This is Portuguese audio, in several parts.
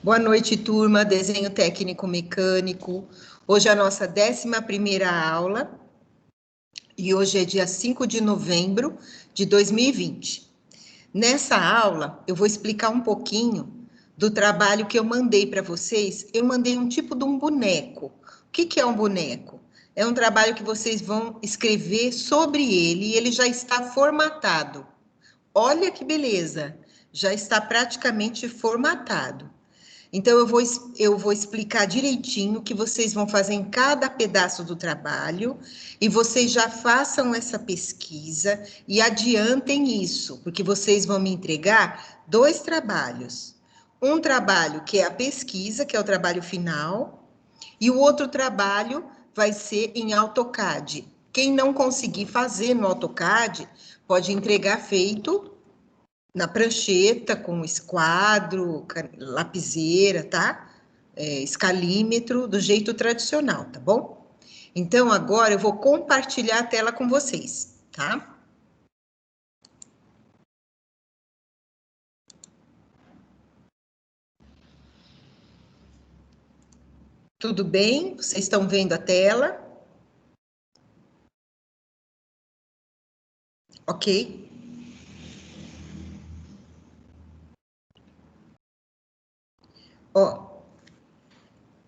Boa noite, turma, desenho técnico mecânico. Hoje é a nossa 11ª aula e hoje é dia 5 de novembro de 2020. Nessa aula, eu vou explicar um pouquinho do trabalho que eu mandei para vocês. Eu mandei um tipo de um boneco. O que é um boneco? É um trabalho que vocês vão escrever sobre ele e ele já está formatado. Olha que beleza, já está praticamente formatado. Então, eu vou explicar direitinho o que vocês vão fazer em cada pedaço do trabalho e vocês já façam essa pesquisa e adiantem isso, porque vocês vão me entregar 2 trabalhos. Um trabalho que é a pesquisa, que é o trabalho final, e o outro trabalho vai ser em AutoCAD. Quem não conseguir fazer no AutoCAD, pode entregar feito na prancheta, com esquadro, lapiseira, tá? Escalímetro, do jeito tradicional, tá bom? Então, agora eu vou compartilhar a tela com vocês, tá? Tudo bem? Vocês estão vendo a tela? Ok? Ó,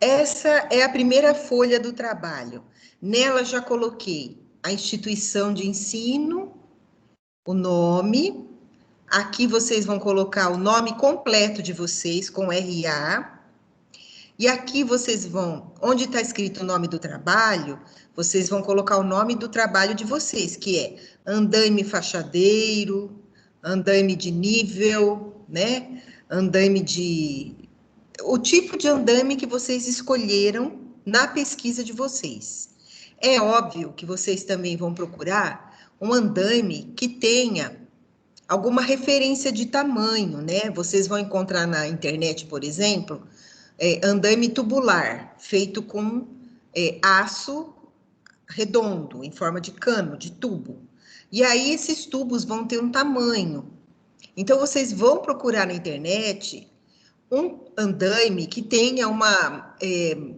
essa é a primeira folha do trabalho. Nela já coloquei a instituição de ensino, o nome. Aqui vocês vão colocar o nome completo de vocês, com RA. E aqui vocês vão, onde está escrito o nome do trabalho, vocês vão colocar o nome do trabalho de vocês, que é andaime fachadeiro, andaime de nível, né? Andaime de... O tipo de andaime que vocês escolheram na pesquisa de vocês. É óbvio que vocês também vão procurar um andaime que tenha alguma referência de tamanho, né? Vocês vão encontrar na internet, por exemplo, andaime tubular, feito com aço redondo, em forma de cano, de tubo. E aí esses tubos vão ter um tamanho. Então, vocês vão procurar na internet um andaime que tenha uma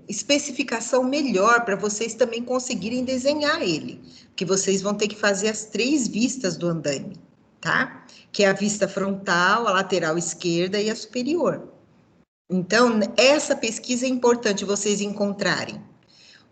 especificação melhor para vocês também conseguirem desenhar ele, que vocês vão ter que fazer as 3 vistas do andaime, tá? Que é a vista frontal, a lateral esquerda e a superior. Então, essa pesquisa é importante vocês encontrarem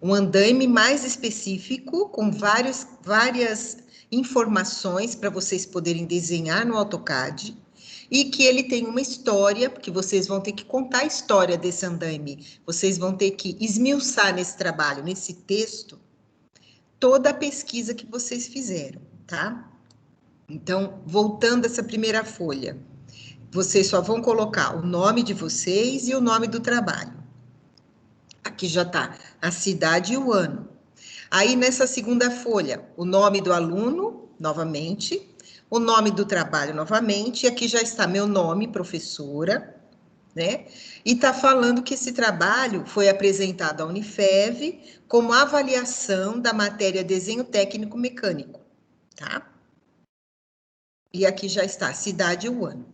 um andaime mais específico, com várias informações para vocês poderem desenhar no AutoCAD, e que ele tem uma história, porque vocês vão ter que contar a história desse andaime, vocês vão ter que esmiuçar nesse trabalho, nesse texto, toda a pesquisa que vocês fizeram, tá? Então, voltando a essa primeira folha, vocês só vão colocar o nome de vocês e o nome do trabalho. Aqui já está a cidade e o ano. Aí, nessa segunda folha, o nome do aluno, novamente, o nome do trabalho, novamente, e aqui já está meu nome, professora, né? E está falando que esse trabalho foi apresentado à Unifev como avaliação da matéria Desenho Técnico Mecânico, tá? E aqui já está, cidade e o ano.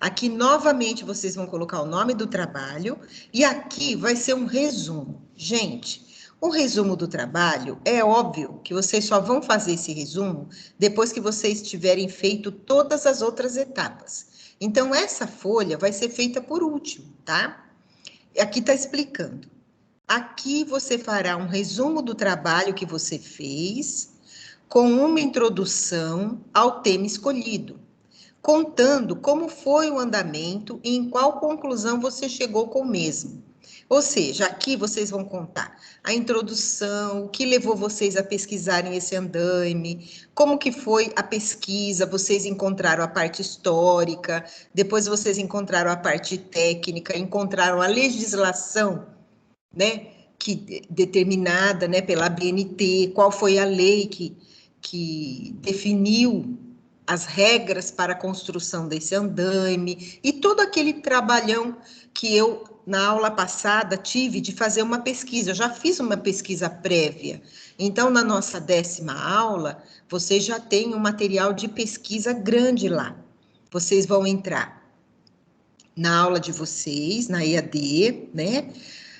Aqui, novamente, vocês vão colocar o nome do trabalho, e aqui vai ser um resumo. Gente, o resumo do trabalho, é óbvio que vocês só vão fazer esse resumo depois que vocês tiverem feito todas as outras etapas. Então, essa folha vai ser feita por último, tá? Aqui está explicando. Aqui você fará um resumo do trabalho que você fez, com uma introdução ao tema escolhido, contando como foi o andamento e em qual conclusão você chegou com o mesmo. Ou seja, aqui vocês vão contar a introdução, o que levou vocês a pesquisarem esse andaime, como que foi a pesquisa, vocês encontraram a parte histórica, depois vocês encontraram a parte técnica, encontraram a legislação, né, que determinada, né, pela ABNT, qual foi a lei que definiu as regras para a construção desse andaime, e todo aquele trabalhão que eu, na aula passada, tive de fazer uma pesquisa. Eu já fiz uma pesquisa prévia. Então, na nossa 10ª aula, vocês já têm um material de pesquisa grande lá. Vocês vão entrar na aula de vocês, na EAD, né?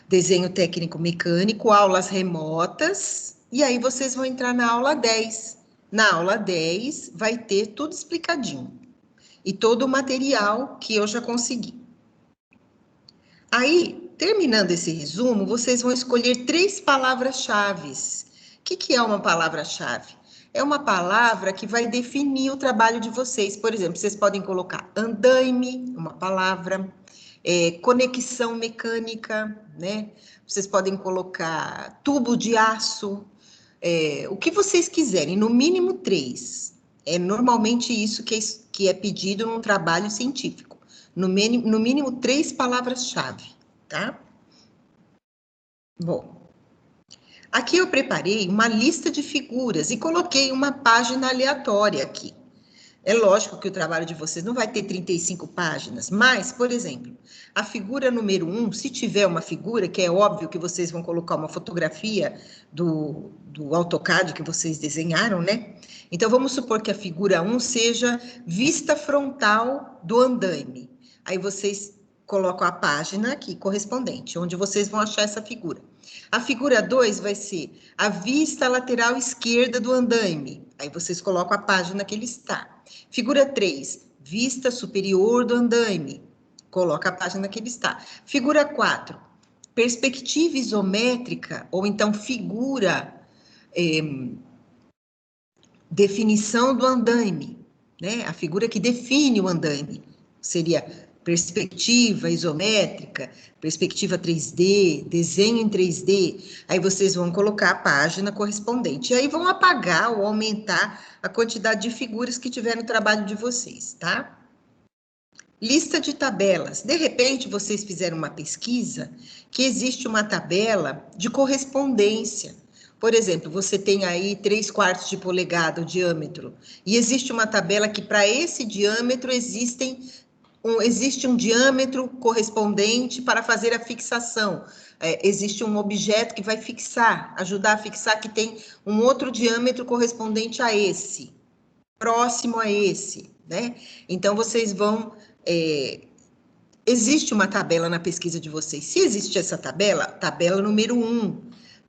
Desenho técnico mecânico, aulas remotas, e aí vocês vão entrar na aula 10. Na aula 10 vai ter tudo explicadinho. E todo o material que eu já consegui. Aí, terminando esse resumo, vocês vão escolher 3 palavras-chave. O que é uma palavra-chave? É uma palavra que vai definir o trabalho de vocês. Por exemplo, vocês podem colocar andaime, uma palavra, conexão mecânica, né? Vocês podem colocar tubo de aço, o que vocês quiserem, no mínimo 3. É normalmente isso que é pedido num trabalho científico. No mínimo 3 palavras-chave, tá? Bom, aqui eu preparei uma lista de figuras e coloquei uma página aleatória aqui. É lógico que o trabalho de vocês não vai ter 35 páginas, mas, por exemplo, a figura número 1, se tiver uma figura, que é óbvio que vocês vão colocar uma fotografia do AutoCAD que vocês desenharam, né? Então, vamos supor que a figura 1 seja vista frontal do andaime. Aí vocês colocam a página aqui correspondente, onde vocês vão achar essa figura. A figura 2 vai ser a vista lateral esquerda do andaime. Aí vocês colocam a página que ele está. Figura 3, vista superior do andaime. Coloca a página que ele está. Figura 4, perspectiva isométrica, ou então figura, definição do andaime, né? A figura que define o andaime. Seria perspectiva isométrica, perspectiva 3D, desenho em 3D. Aí vocês vão colocar a página correspondente. E aí vão apagar ou aumentar a quantidade de figuras que tiver no trabalho de vocês, tá? Lista de tabelas. De repente, vocês fizeram uma pesquisa que existe uma tabela de correspondência. Por exemplo, você tem aí 3/4 de polegada o diâmetro, e existe uma tabela que para esse diâmetro existe um diâmetro correspondente para fazer a fixação. Existe um objeto que vai fixar, ajudar a fixar, que tem um outro diâmetro correspondente a esse, próximo a esse, né? Então, vocês vão... existe uma tabela na pesquisa de vocês. Se existe essa tabela, tabela número 1,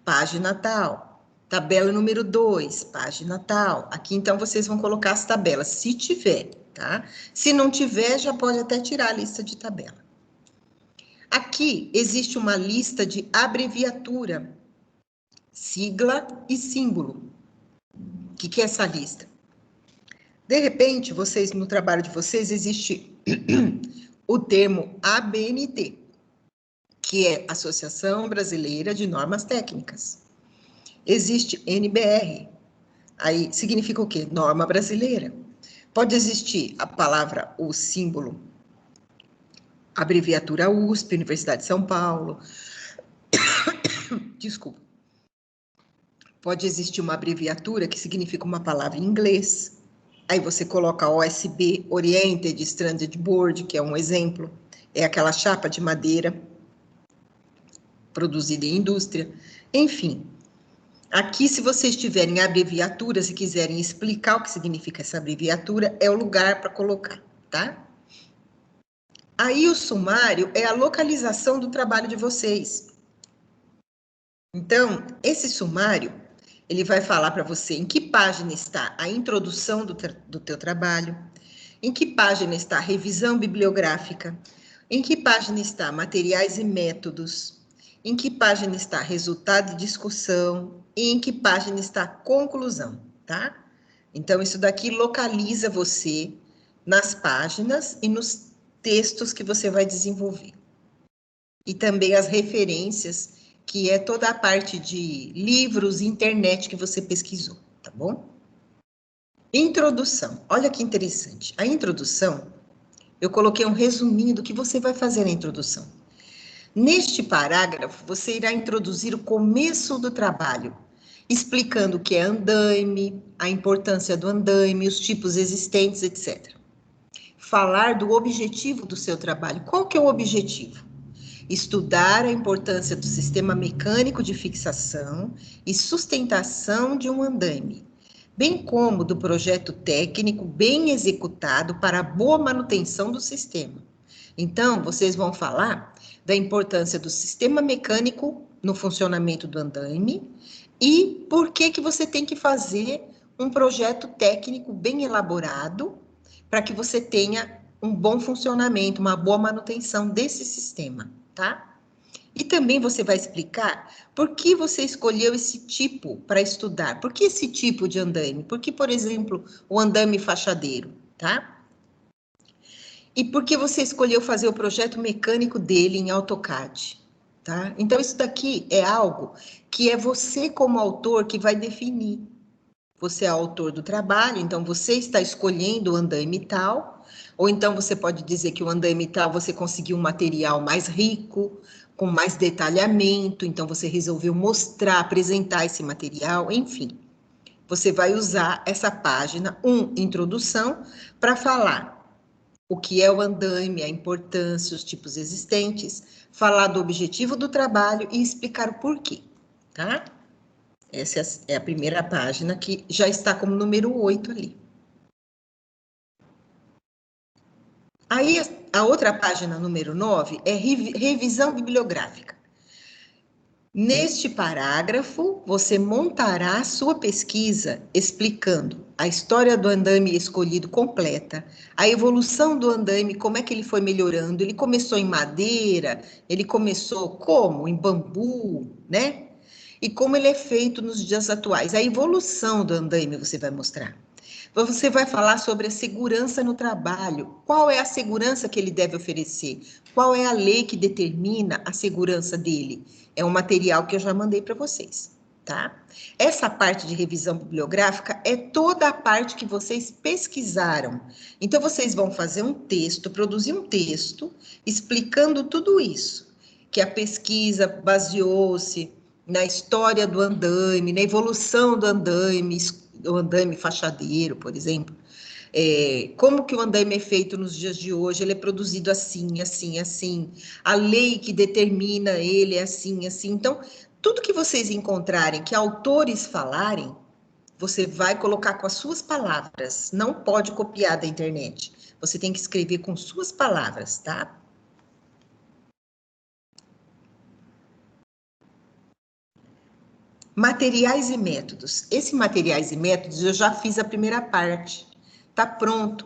página tal. Tabela número 2, página tal. Aqui, então, vocês vão colocar as tabelas, se tiver, tá? Se não tiver, já pode até tirar a lista de tabela. Aqui, existe uma lista de abreviatura, sigla e símbolo. O que é essa lista? De repente, vocês, no trabalho de vocês, existe o termo ABNT, que é Associação Brasileira de Normas Técnicas. Existe NBR, aí significa o quê? Norma brasileira. Pode existir a palavra, o símbolo, abreviatura USP, Universidade de São Paulo. Desculpa. Pode existir uma abreviatura que significa uma palavra em inglês. Aí você coloca OSB, Oriented Stranded Board, que é um exemplo. É aquela chapa de madeira produzida em indústria. Enfim, aqui, se vocês tiverem abreviaturas e quiserem explicar o que significa essa abreviatura, é o lugar para colocar, tá? Aí, o sumário é a localização do trabalho de vocês. Então, esse sumário, ele vai falar para você em que página está a introdução do teu trabalho, em que página está a revisão bibliográfica, em que página está materiais e métodos, em que página está resultado de discussão e em que página está a conclusão, tá? Então, isso daqui localiza você nas páginas e nos textos que você vai desenvolver. E também as referências, que é toda a parte de livros e internet que você pesquisou, tá bom? Introdução. Olha que interessante. A introdução, eu coloquei um resuminho do que você vai fazer na introdução. Neste parágrafo, você irá introduzir o começo do trabalho, explicando o que é andaime, a importância do andaime, os tipos existentes, etc. Falar do objetivo do seu trabalho. Qual que é o objetivo? Estudar a importância do sistema mecânico de fixação e sustentação de um andaime, bem como do projeto técnico bem executado para a boa manutenção do sistema. Então, vocês vão falar da importância do sistema mecânico no funcionamento do andaime e por que que você tem que fazer um projeto técnico bem elaborado para que você tenha um bom funcionamento, uma boa manutenção desse sistema, tá? E também você vai explicar por que você escolheu esse tipo para estudar. Por que esse tipo de andaime? Por que, por exemplo, o andaime fachadeiro, tá? E por que você escolheu fazer o projeto mecânico dele em AutoCAD, tá? Então, isso daqui é algo que é você, como autor, que vai definir. Você é autor do trabalho, então você está escolhendo o andaime tal, ou então você pode dizer que o andaime tal você conseguiu um material mais rico, com mais detalhamento, então você resolveu mostrar, apresentar esse material, enfim. Você vai usar essa página, introdução, para falar o que é o andaime, a importância, os tipos existentes, falar do objetivo do trabalho e explicar o porquê, tá? Essa é a primeira página, que já está como número 8 ali. Aí, a outra página, número 9, é revisão bibliográfica. Neste parágrafo, você montará a sua pesquisa explicando a história do andaime escolhido completa, a evolução do andaime, como é que ele foi melhorando. Ele começou em madeira, ele começou como? Em bambu, né? E como ele é feito nos dias atuais. A evolução do andaime você vai mostrar. Você vai falar sobre a segurança no trabalho. Qual é a segurança que ele deve oferecer? Qual é a lei que determina a segurança dele? É um material que eu já mandei para vocês, tá? Essa parte de revisão bibliográfica é toda a parte que vocês pesquisaram. Então, vocês vão fazer um texto, produzir um texto, explicando tudo isso, que a pesquisa baseou-se na história do andaime, na evolução do andaime fachadeiro, por exemplo. Como que o andaime é feito nos dias de hoje, ele é produzido assim, assim, assim. A lei que determina ele é assim, assim. Então, tudo que vocês encontrarem, que autores falarem, você vai colocar com as suas palavras. Não pode copiar da internet. Você tem que escrever com suas palavras, tá? Materiais e métodos. Esse materiais e métodos eu já fiz a primeira parte. Tá pronto.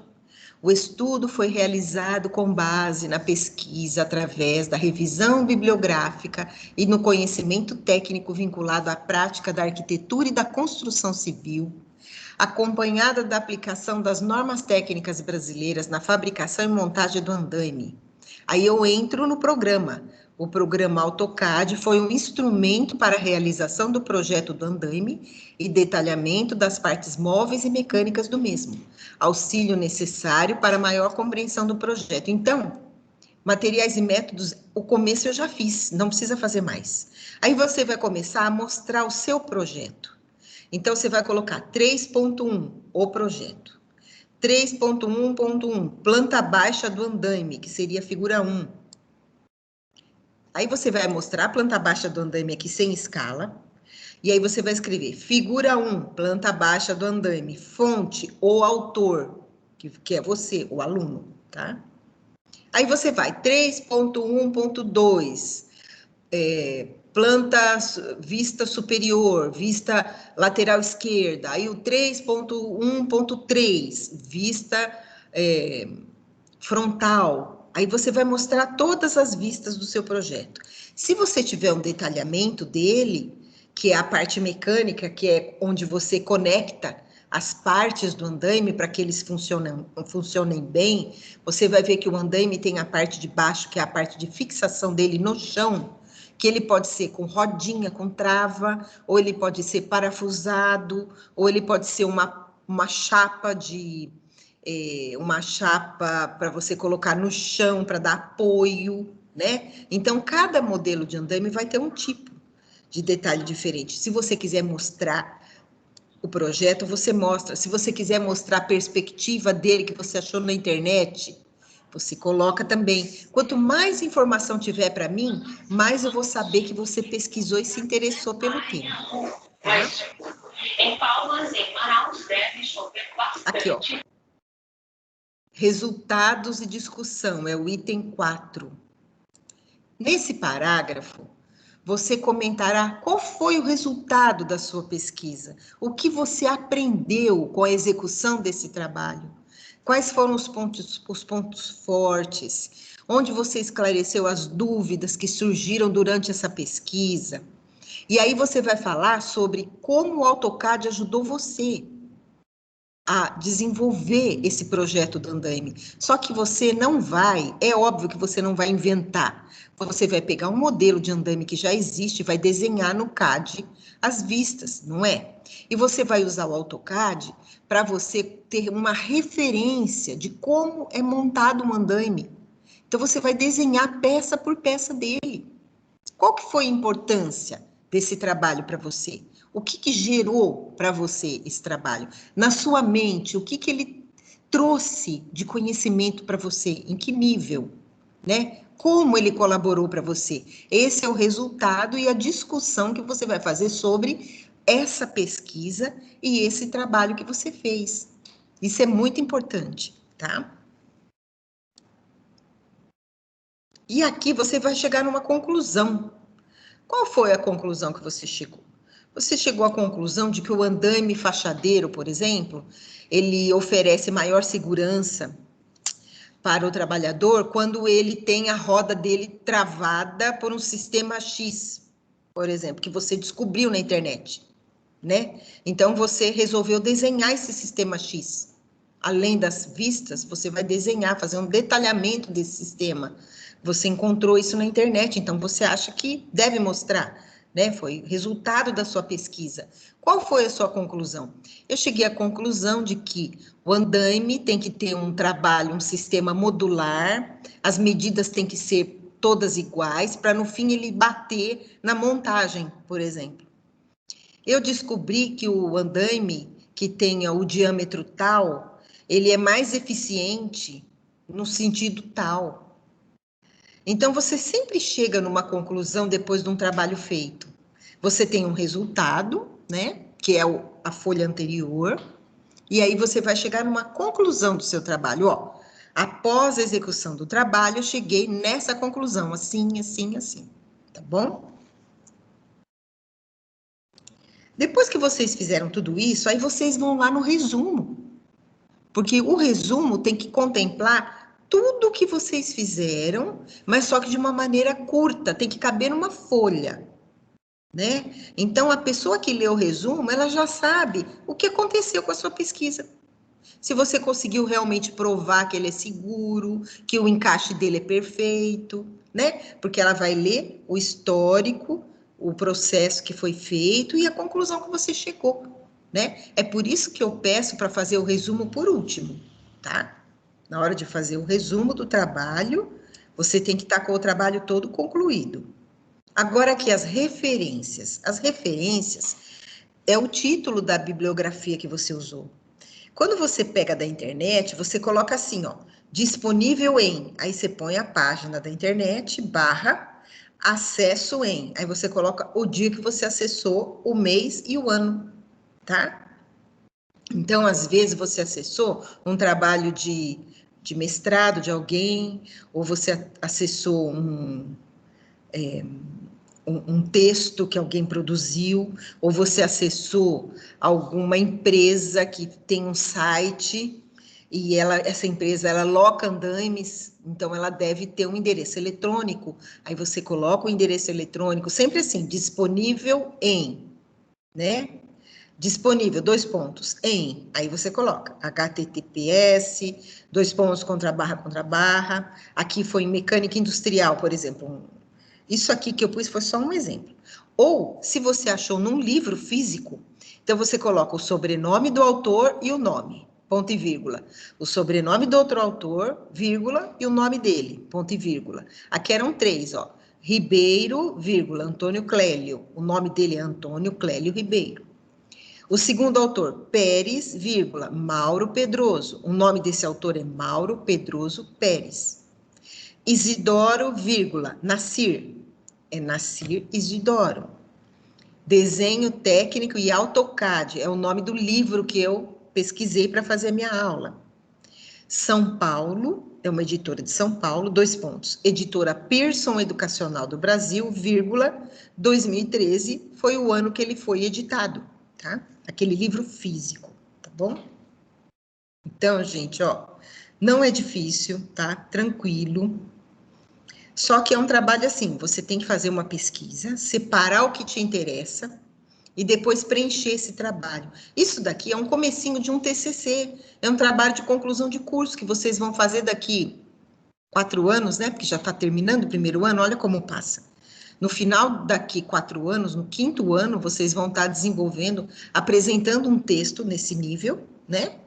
O estudo foi realizado com base na pesquisa através da revisão bibliográfica e no conhecimento técnico vinculado à prática da arquitetura e da construção civil, acompanhada da aplicação das normas técnicas brasileiras na fabricação e montagem do andaime. Aí eu entro no programa. O programa AutoCAD foi um instrumento para a realização do projeto do andaime e detalhamento das partes móveis e mecânicas do mesmo, auxílio necessário para maior compreensão do projeto. Então, materiais e métodos, o começo eu já fiz, não precisa fazer mais. Aí você vai começar a mostrar o seu projeto. Então, você vai colocar 3.1, o projeto. 3.1.1, planta baixa do andaime, que seria a figura 1. Aí você vai mostrar a planta baixa do andaime aqui sem escala. E aí você vai escrever figura 1, planta baixa do andaime, fonte, o autor, que é você, o aluno, tá? Aí você vai 3.1.2, planta vista superior, vista lateral esquerda. Aí o 3.1.3, vista frontal. Aí você vai mostrar todas as vistas do seu projeto. Se você tiver um detalhamento dele, que é a parte mecânica, que é onde você conecta as partes do andaime para que eles funcionem bem, você vai ver que o andaime tem a parte de baixo, que é a parte de fixação dele no chão, que ele pode ser com rodinha, com trava, ou ele pode ser parafusado, ou ele pode ser uma chapa para você colocar no chão para dar apoio, né? Então, cada modelo de andaime vai ter um tipo de detalhe diferente. Se você quiser mostrar o projeto, você mostra. Se você quiser mostrar a perspectiva dele que você achou na internet, você coloca também. Quanto mais informação tiver para mim, mais eu vou saber que você pesquisou e se interessou pelo tema. Tá? Em Palmas, em Manaus, deve chover bastante. Aqui, ó. Resultados e discussão, é o item 4. Nesse parágrafo, você comentará qual foi o resultado da sua pesquisa, o que você aprendeu com a execução desse trabalho, quais foram os pontos fortes, onde você esclareceu as dúvidas que surgiram durante essa pesquisa. E aí você vai falar sobre como o AutoCAD ajudou você a desenvolver esse projeto do andaime. Só que você não vai, é óbvio que você não vai inventar. Você vai pegar um modelo de andaime que já existe, vai desenhar no CAD as vistas, não é? E você vai usar o AutoCAD para você ter uma referência de como é montado um andaime. Então você vai desenhar peça por peça dele. Qual que foi a importância desse trabalho para você? O que gerou para você esse trabalho? Na sua mente, o que ele trouxe de conhecimento para você? Em que nível? Né? Como ele colaborou para você? Esse é o resultado e a discussão que você vai fazer sobre essa pesquisa e esse trabalho que você fez. Isso é muito importante, tá? E aqui você vai chegar numa conclusão. Qual foi a conclusão que você chegou? Você chegou à conclusão de que o andaime fachadeiro, por exemplo, ele oferece maior segurança para o trabalhador quando ele tem a roda dele travada por um sistema X, por exemplo, que você descobriu na internet, né? Então você resolveu desenhar esse sistema X. Além das vistas, você vai desenhar, fazer um detalhamento desse sistema. Você encontrou isso na internet, então você acha que deve mostrar, né? Foi resultado da sua pesquisa. Qual foi a sua conclusão? Eu cheguei à conclusão de que o andaime tem que ter um trabalho, um sistema modular, as medidas têm que ser todas iguais, para no fim ele bater na montagem, por exemplo. Eu descobri que o andaime que tenha o diâmetro tal, ele é mais eficiente no sentido tal. Então, você sempre chega numa conclusão depois de um trabalho feito. Você tem um resultado, né, que é a folha anterior, e aí você vai chegar numa conclusão do seu trabalho. Ó, após a execução do trabalho, eu cheguei nessa conclusão, assim, assim, assim. Tá bom? Depois que vocês fizeram tudo isso, aí vocês vão lá no resumo. Porque o resumo tem que contemplar tudo o que vocês fizeram, mas só que de uma maneira curta, tem que caber numa folha, né? Então, a pessoa que lê o resumo, ela já sabe o que aconteceu com a sua pesquisa. Se você conseguiu realmente provar que ele é seguro, que o encaixe dele é perfeito, né? Porque ela vai ler o histórico, o processo que foi feito e a conclusão que você chegou, né? É por isso que eu peço para fazer o resumo por último, tá? Na hora de fazer o resumo do trabalho, você tem que estar com o trabalho todo concluído. Agora aqui as referências. As referências é o título da bibliografia que você usou. Quando você pega da internet, você coloca assim, ó, disponível em, aí você põe a página da internet, barra, acesso em, aí você coloca o dia que você acessou, o mês e o ano, tá? Então, às vezes, você acessou um trabalho de mestrado de alguém, ou você acessou um texto que alguém produziu, ou você acessou alguma empresa que tem um site e essa empresa ela loca andaimes, então ela deve ter um endereço eletrônico. Aí você coloca o endereço eletrônico, sempre assim, disponível em, né? Disponível, dois pontos, em, aí você coloca HTTPS, dois pontos, contra barra, aqui foi em mecânica industrial, por exemplo, isso aqui que eu pus foi só um exemplo. Ou, se você achou num livro físico, então você coloca o sobrenome do autor e o nome, ponto e vírgula. O sobrenome do outro autor, vírgula, e o nome dele, ponto e vírgula. Aqui eram três, ó. Ribeiro, vírgula, Antônio Clélio. O nome dele é Antônio Clélio Ribeiro. O segundo autor, Pérez, vírgula, Mauro Pedroso. O nome desse autor é Mauro Pedroso Pérez. Isidoro, vírgula, Nassir. É Nassir Isidoro. Desenho técnico e AutoCAD. É o nome do livro que eu pesquisei para fazer a minha aula. São Paulo, é uma editora de São Paulo, 2 pontos. Editora Pearson Educacional do Brasil, vírgula, 2013 foi o ano que ele foi editado, tá? Aquele livro físico, tá bom? Então, gente, ó, não é difícil, tá? Tranquilo. Só que é um trabalho assim, você tem que fazer uma pesquisa, separar o que te interessa e depois preencher esse trabalho. Isso daqui é um comecinho de um TCC, é um trabalho de conclusão de curso que vocês vão fazer daqui 4 anos, né? Porque já está terminando o primeiro ano, olha como passa. No final daqui 4 anos, no 5º ano, vocês vão estar desenvolvendo, apresentando um texto nesse nível, né?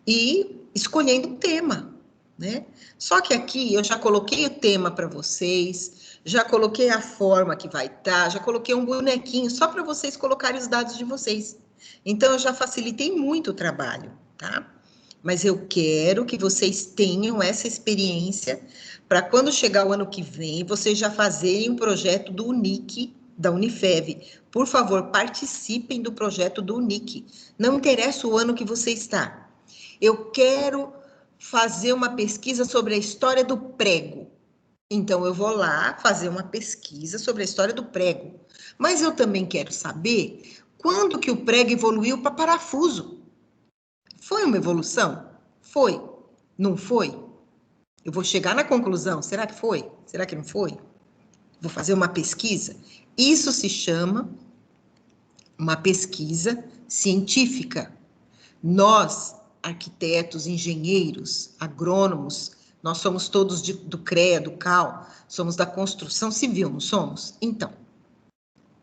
E escolhendo um tema, né? Só que aqui eu já coloquei o tema para vocês, já coloquei a forma que vai estar, já coloquei um bonequinho só para vocês colocarem os dados de vocês. Então eu já facilitei muito o trabalho, tá? Mas eu quero que vocês tenham essa experiência para quando chegar o ano que vem, vocês já fazerem um projeto do UNIC, da Unifev. Por favor, participem do projeto do UNIC. Não interessa o ano que você está. Eu quero fazer uma pesquisa sobre a história do prego. Então, eu vou lá fazer uma pesquisa sobre a história do prego. Mas eu também quero saber quando que o prego evoluiu para parafuso. Foi uma evolução? Foi. Não foi? Eu vou chegar na conclusão, será que foi? Será que não foi? Vou fazer uma pesquisa. Isso se chama uma pesquisa científica. Nós, arquitetos, engenheiros, agrônomos, nós somos todos do CREA, do CAL, somos da construção civil, não somos? Então,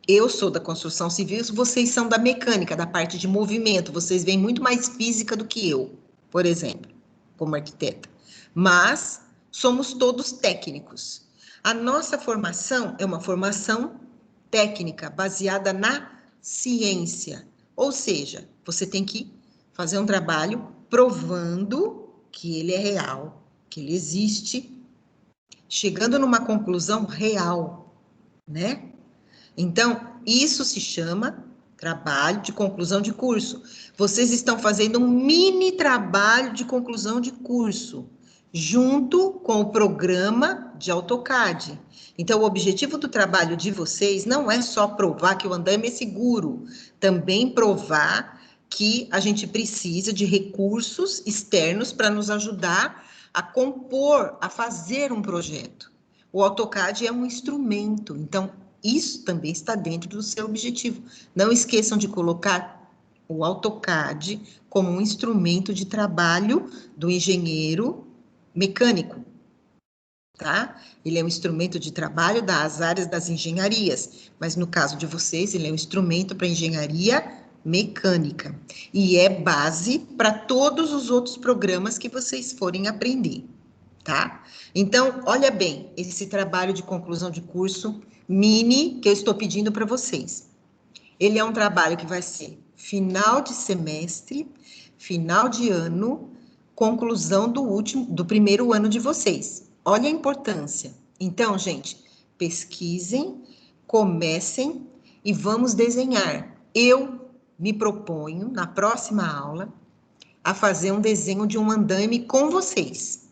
eu sou da construção civil, vocês são da mecânica, da parte de movimento, vocês veem muito mais física do que eu, por exemplo, como arquiteta. Mas somos todos técnicos. A nossa formação é uma formação técnica, baseada na ciência. Ou seja, você tem que fazer um trabalho provando que ele é real, que ele existe, chegando numa conclusão real, né? Então, isso se chama trabalho de conclusão de curso. Vocês estão fazendo um mini trabalho de conclusão de curso, junto com o programa de AutoCAD. Então, o objetivo do trabalho de vocês não é só provar que o andaime é seguro, também provar que a gente precisa de recursos externos para nos ajudar a compor, a fazer um projeto. O AutoCAD é um instrumento, então isso também está dentro do seu objetivo. Não esqueçam de colocar o AutoCAD como um instrumento de trabalho do engenheiro mecânico, tá? Ele é um instrumento de trabalho das áreas das engenharias, mas no caso de vocês, ele é um instrumento para engenharia mecânica e é base para todos os outros programas que vocês forem aprender, tá? Então, olha bem, esse trabalho de conclusão de curso mini que eu estou pedindo para vocês. Ele é um trabalho que vai ser final de semestre, final de ano, conclusão do primeiro ano de vocês. Olha a importância. Então, gente, pesquisem, comecem e vamos desenhar. Eu me proponho, na próxima aula, a fazer um desenho de um andaime com vocês.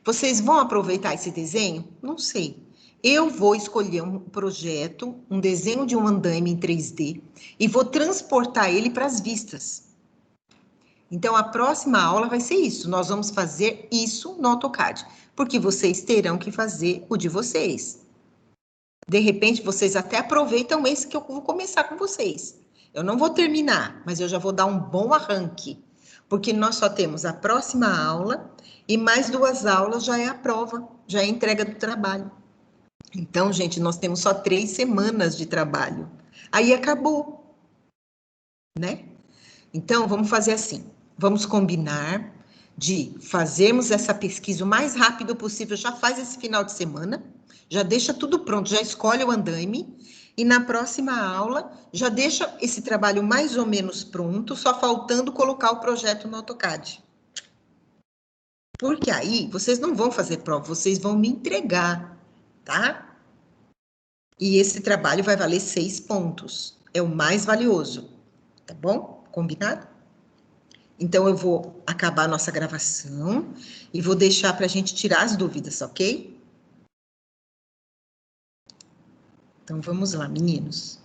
Vocês vão aproveitar esse desenho? Não sei. Eu vou escolher um projeto, um desenho de um andaime em 3D e vou transportar ele para as vistas. Então, a próxima aula vai ser isso. Nós vamos fazer isso no AutoCAD, porque vocês terão que fazer o de vocês. De repente, vocês até aproveitam esse que eu vou começar com vocês. Eu não vou terminar, mas eu já vou dar um bom arranque, porque nós só temos a próxima aula e mais 2 aulas já é a prova, já é a entrega do trabalho. Então, gente, nós temos só 3 semanas de trabalho. Aí acabou, né? Então, vamos fazer assim. Vamos combinar de fazermos essa pesquisa o mais rápido possível. Já faz esse final de semana, já deixa tudo pronto, já escolhe o andaime. E na próxima aula, já deixa esse trabalho mais ou menos pronto, só faltando colocar o projeto no AutoCAD. Porque aí, vocês não vão fazer prova, vocês vão me entregar, tá? E esse trabalho vai valer 6 pontos. É o mais valioso, tá bom? Combinado? Então, eu vou acabar a nossa gravação e vou deixar para a gente tirar as dúvidas, ok? Então, vamos lá, meninos.